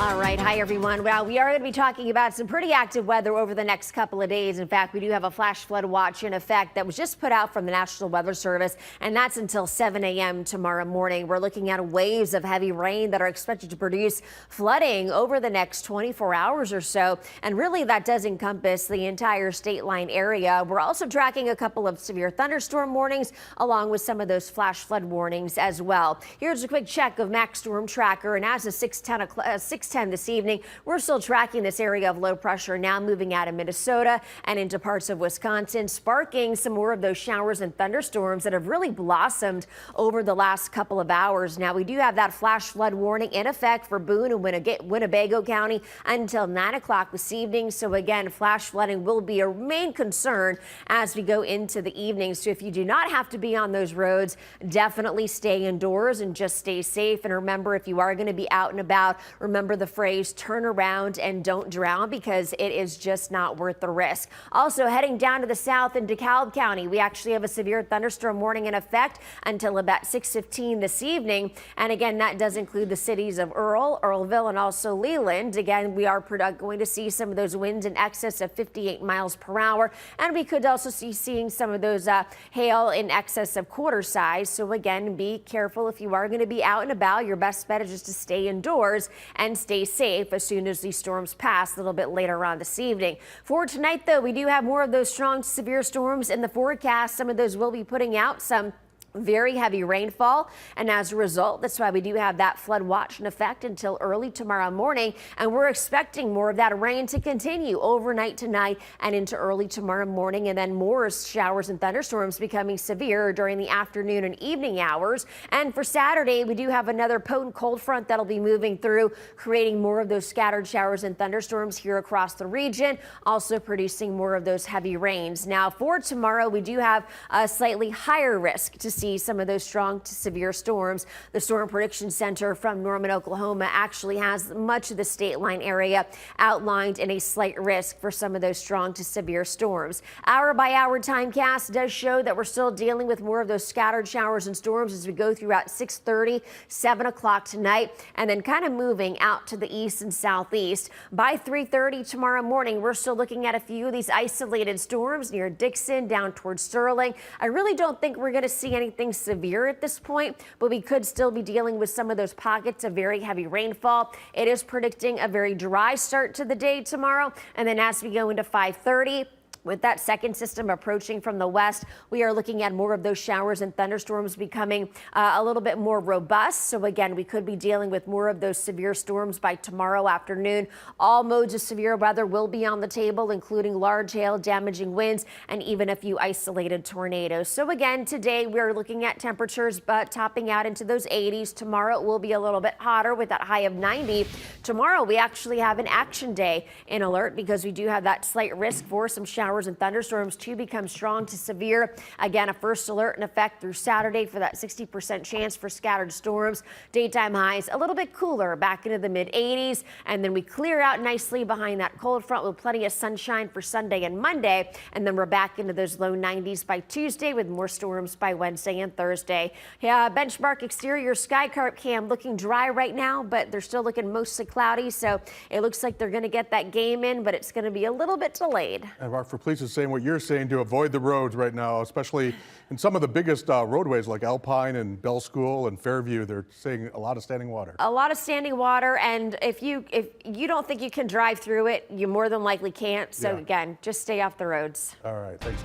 All right. Hi, everyone. Well, we are going to be talking about some pretty active weather over the next couple of days. In fact, we do have a flash flood watch in effect that was just put out from the National Weather Service, and that's until 7 a.m. tomorrow morning. We're looking at waves of heavy rain that are expected to produce flooding over the next 24 hours or so. And really, that does encompass the entire state line area. We're also tracking a couple of severe thunderstorm warnings, along with some of those flash flood warnings as well. Here's a quick check of Max Storm Tracker, and as of 6:10 this evening, we're still tracking this area of low pressure now moving out of Minnesota and into parts of Wisconsin, sparking some more of those showers and thunderstorms that have really blossomed over the last couple of hours. Now, we do have that flash flood warning in effect for Boone and Winnebago County until 9 o'clock this evening. So again, flash flooding will be a main concern as we go into the evening. So if you do not have to be on those roads, definitely stay indoors and just stay safe. And remember, if you are going to be out and about, remember the phrase turn around and don't drown, because it is just not worth the risk. Also, heading down to the south in DeKalb County, we actually have a severe thunderstorm warning in effect until about 6:15 this evening. And again, that does include the cities of Earlville, and also Leland. Again, we are going to see some of those winds in excess of 58 miles per hour. And we could also seeing some of those hail in excess of quarter size. So again, be careful if you are going to be out and about. Your best bet is just to stay indoors and stay safe as soon as these storms pass a little bit later on this evening. For tonight, though, we do have more of those strong to severe storms in the forecast. Some of those will be putting out some very heavy rainfall, and as a result, that's why we do have that flood watch in effect until early tomorrow morning. And we're expecting more of that rain to continue overnight tonight and into early tomorrow morning, and then more showers and thunderstorms becoming severe during the afternoon and evening hours. And for Saturday, we do have another potent cold front that'll be moving through, creating more of those scattered showers and thunderstorms here across the region, also producing more of those heavy rains. Now, for tomorrow, we do have a slightly higher risk to see some of those strong to severe storms. The Storm Prediction Center from Norman, Oklahoma actually has much of the state line area outlined in a slight risk for some of those strong to severe storms. Hour by hour timecast does show that we're still dealing with more of those scattered showers and storms as we go throughout 6:30, 7 o'clock tonight, and then kind of moving out to the east and southeast. By 3:30 tomorrow morning, we're still looking at a few of these isolated storms near Dixon down towards Sterling. I really don't think we're going to see anything severe at this point, but we could still be dealing with some of those pockets of very heavy rainfall. It is predicting a very dry start to the day tomorrow, and then as we go into 5:30, with that second system approaching from the west, we are looking at more of those showers and thunderstorms becoming a little bit more robust. So again, we could be dealing with more of those severe storms by tomorrow afternoon. All modes of severe weather will be on the table, including large hail, damaging winds, and even a few isolated tornadoes. So again, today we're looking at temperatures topping out into those 80s. Tomorrow it will be a little bit hotter with that high of 90. Tomorrow we actually have an action day in alert, because we do have that slight risk for some showers and thunderstorms to become strong to severe. Again, a first alert in effect through Saturday for that 60% chance for scattered storms. Daytime highs a little bit cooler, back into the mid 80s, and then we clear out nicely behind that cold front with plenty of sunshine for Sunday and Monday, and then we're back into those low 90s by Tuesday with more storms by Wednesday and Thursday. Yeah, benchmark exterior sky cam looking dry right now, but they're still looking mostly cloudy, so it looks like they're going to get that game in, but it's going to be a little bit delayed. And Mark, for police is saying what you're saying to avoid the roads right now, especially in some of the biggest roadways like Alpine and Bell School and Fairview. They're saying a lot of standing water. A lot of standing water, and if you don't think you can drive through it, you more than likely can't. So again, just stay off the roads. All right, thanks.